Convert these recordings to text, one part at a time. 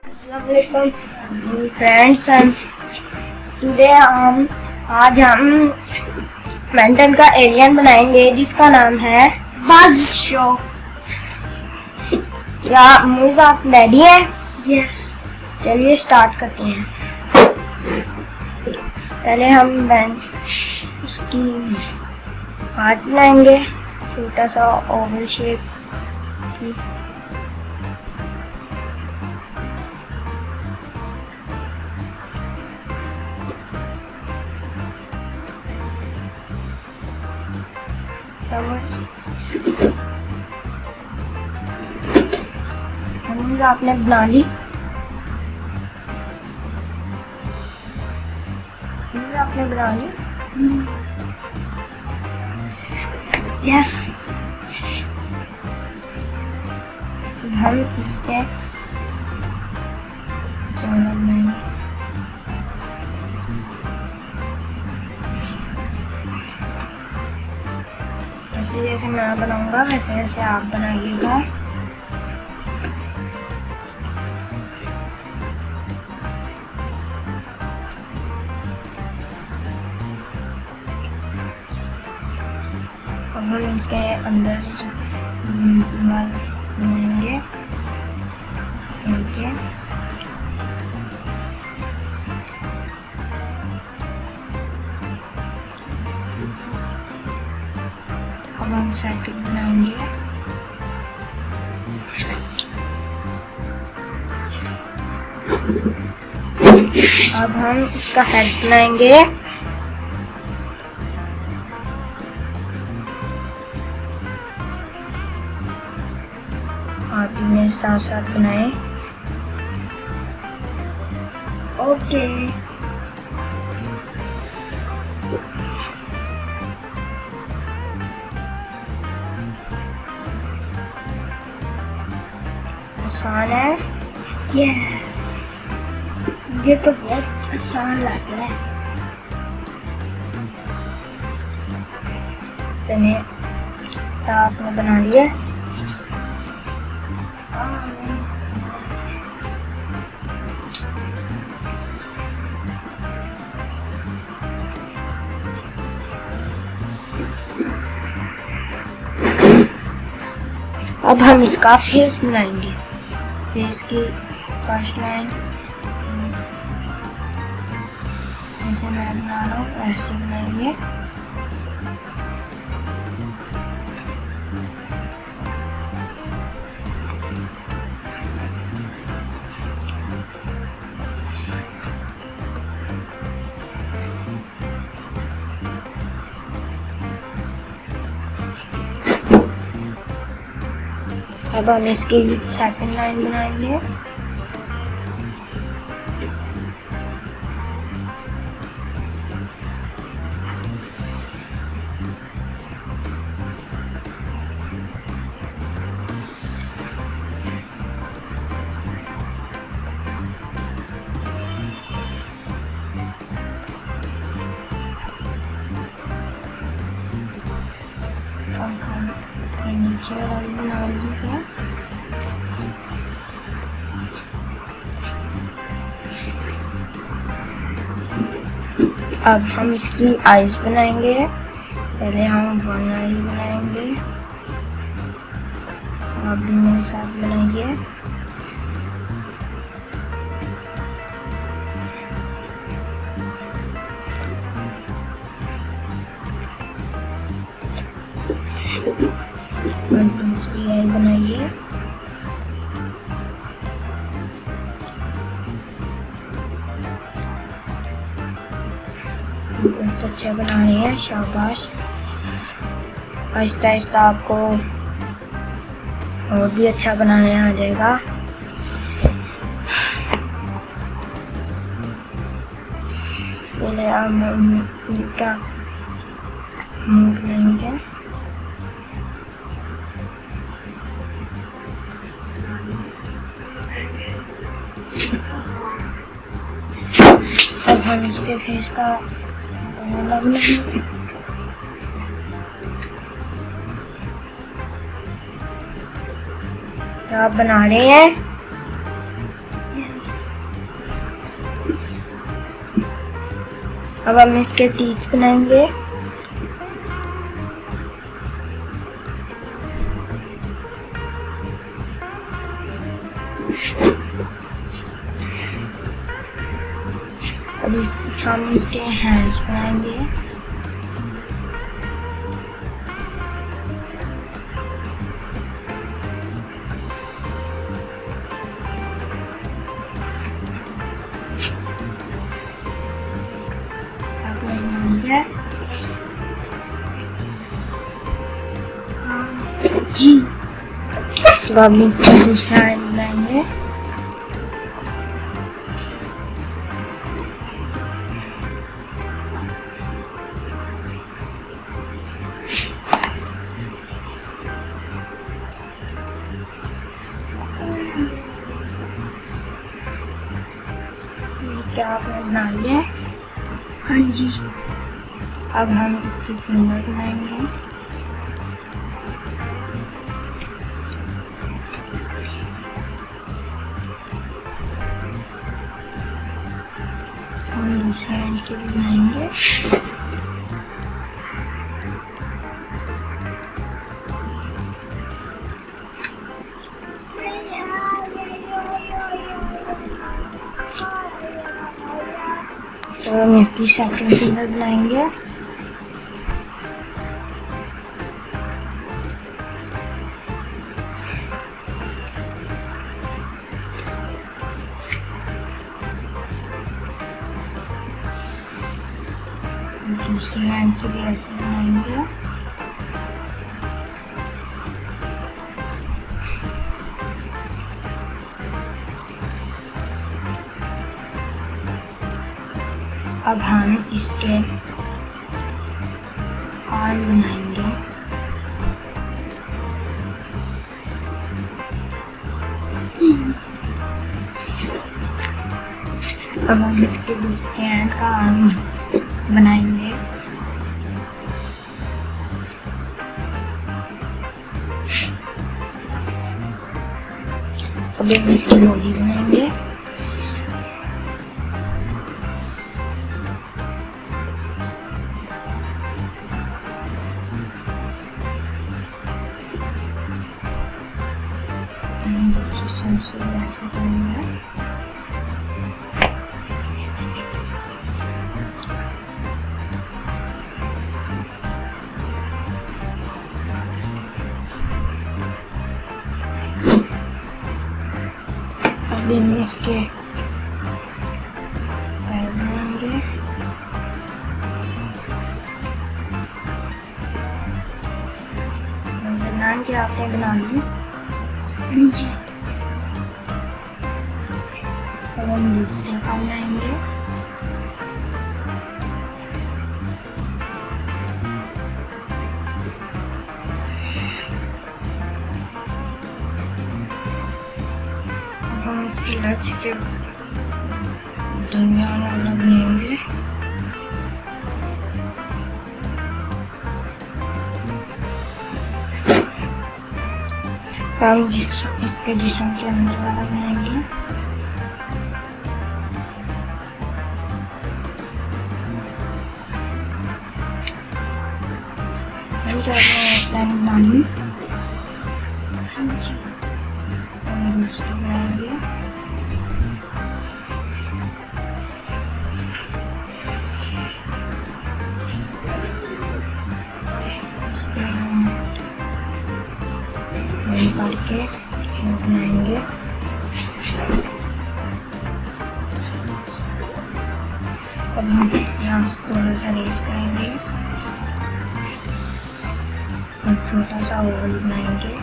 अस्सलामुअलैकुम friends, today आज हम मेंटन का एलियन बनाएंगे जिसका नाम है बज़शॉक। क्या मूवीज आप रेडी हैं? यस। चलिए स्टार्ट करते हैं। पहले हम उसकी पार्ट बनाएंगे, छोटा सा ओवल शेप की। आपने बना ली, आपने बना ली। यस। हम इसके जैसे जैसे मैं बनाऊंगा वैसे वैसे आप बनाइएगा। अब हम इसके अंदर बनाएंगे। अब हम सर्किल बनाएंगे। अब हम इसका हेड बनाएंगे। आप इन्हें साथ साथ बनाएं। ओके। आसान है ये तो बहुत आसान लग रहा है। आपने बना लिया। अब हम इसका फेस बनाएंगे। फेस की फर्स्ट लाइन जैसे मैं बना रहा हूँ ऐसे बनाएंगे। अब हम इसकी सेकंड लाइन बनाएंगे। नीचे रंग बना लीजिए। अब हम इसकी आईज बनाएंगे। पहले हम वन आई बनाएंगे। आप भी मेरे साथ बनाइए। दूसरी आई बनाइए। बहुत अच्छा बना रहे हैं, शाबाश। आहिस्ता आहिस्ता आपको और भी अच्छा बनाने आ जाएगा। पहले हम इनका मुंह बनाएंगे। अब हम इसके फेस का आप बना रहे हैं। अब हम इसके टीथ बनाएंगे। अब हम इसके हैंड्स बनाएंगे। जी तो अब इसका दूसरा हैंड बनाएंगे। क्या आपने बना लिया? हाँ जी। अब हम इसकी फिंगर बनाएंगे। हम दूसरे हैंड के भी बनाएंगे। तो हम इसकी सेकंड फिंगर बनाएंगे। दूसरे हैंड के भी ऐसे बनाएंगे। अब हम इसके आर्म बनाएंगे। अब हम इसके दूसरे हैंड का आर्म बनाएंगे। अब हम इसकी बॉडी बनाएंगे। अभी हम इसके पैर बनाएंगे। नाम क्या आपने बना ली? जी। अब हम दूसरे काम बनाएंगे। हम इसकी लच के दरमियान वाला बनाएंगे। हम इसके जिस्म के अंदर वाला बनाएंगे। हम चाहते हैं आउटलाइन बनानी। हम दूसरी बनाएंगे। करके बनाएंगे। अब हम यहाँ से थोड़ा सा रेस करेंगे और छोटा सा ओवल बनाएंगे।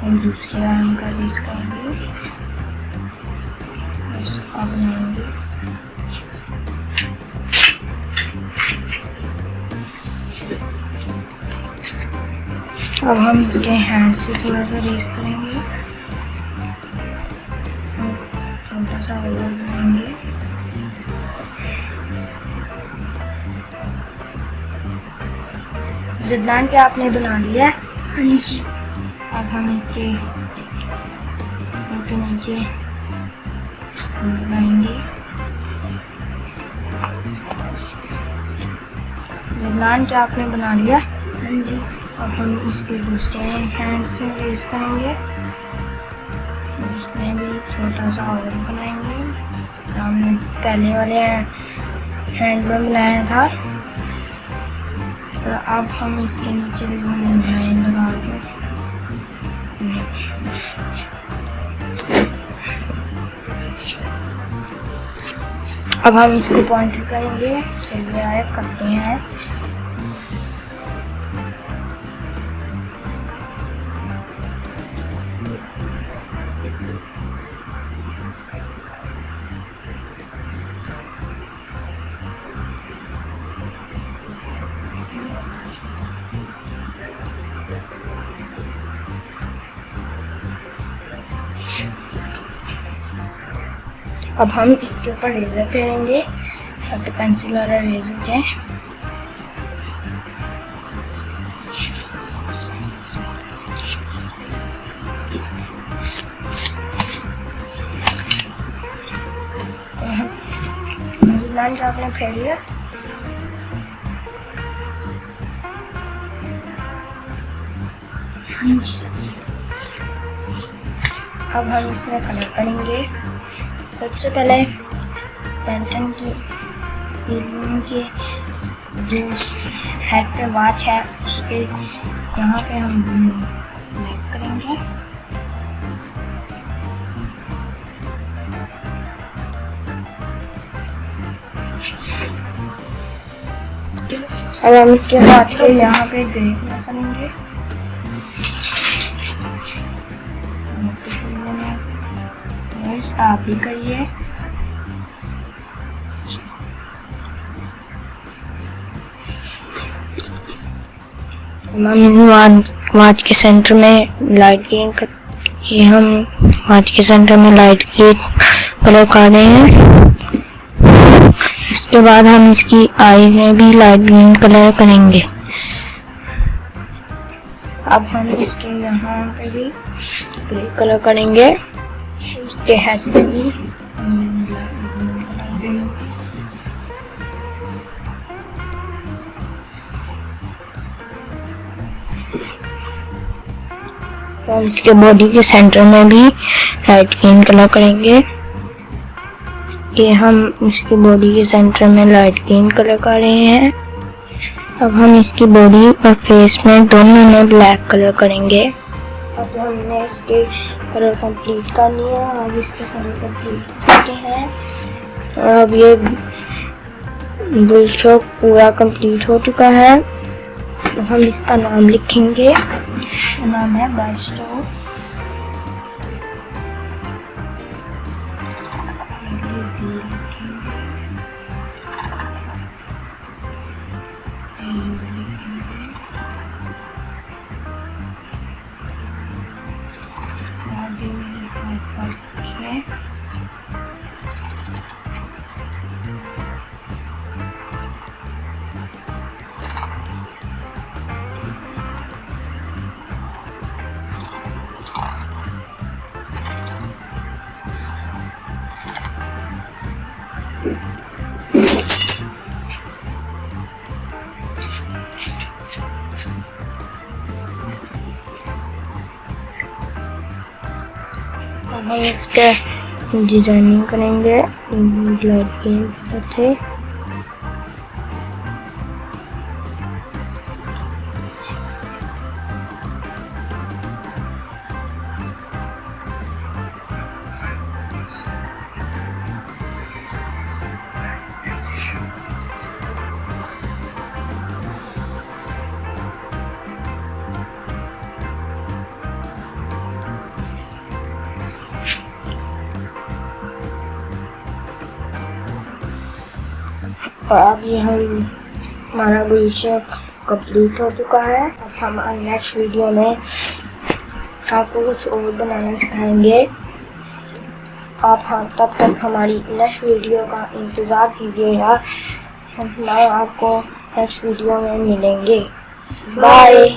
हम दूसरे आर्म का रेस करेंगे। इसका बनाएंगे। अब हम इसके हैंड से थोड़ा सा रेस करेंगे, छोटा सा ओवल बनाएंगे। जिद्दान क्या आपने बना लिया? हाँ जी। अब हम इसके नीचे बनाएंगे। जिद्दान क्या आपने बना लिया? हाँ जी। अब हम इसके दूसरे हैंड से रेस करेंगे, उसमें भी छोटा सा ओवल बनाएंगे। हमने पहले वाले हैंड में बनाया था, और अब हम इसके नीचे भी बनाएंगे लगा के। अब हम इसको पॉइंटर करेंगे। चलिए आए करते हैं। अब हम इसके ऊपर रेजर फेरेंगे ताकि पेंसिल वाला रेज हो जाए। लाइन आपने फेर लिया। अब हम इसमें कलर करेंगे। सबसे पहले पेंटन की जो हेड पे वॉच है उसके यहाँ पे हम ब्लैक करेंगे। अब हम इसके बाद के यहाँ पे ग्रे कलर करेंगे। आप भी करिए। वॉच के सेंटर में लाइट ग्रीन कर, ये हम वॉच के सेंटर में लाइट ग्रीन कलर कर रहे हैं। इसके बाद हम इसकी आई में भी लाइट ग्रीन कलर करेंगे। अब हम इसके यहाँ पे भी ग्रे कलर करेंगे। उसके हेड पे भी और इसके बॉडी के सेंटर में भी लाइट ग्रीन कलर करेंगे। ये हम इसकी बॉडी के सेंटर में लाइट ग्रीन कलर कर रहे हैं। अब हम इसकी बॉडी और फेस में दोनों में ब्लैक कलर करेंगे। अब हमने इसके कलर कंप्लीट कर लिया। अब इसके कलर कंप्लीट करते हैं और अब ये बुशॉक पूरा कंप्लीट हो चुका है। तो हम इसका नाम लिखेंगे। नाम है बज़शॉक। हम इसका डिजाइनिंग करेंगे लाइट पेन से। और अब ये हम हमारा बुशॉक कंप्लीट हो चुका है। अब हम नेक्स्ट वीडियो में आपको कुछ और बनाना सिखाएंगे। आप तब तक हमारी नेक्स्ट वीडियो का इंतज़ार कीजिएगा। हम आपको नेक्स्ट वीडियो में मिलेंगे। बाय।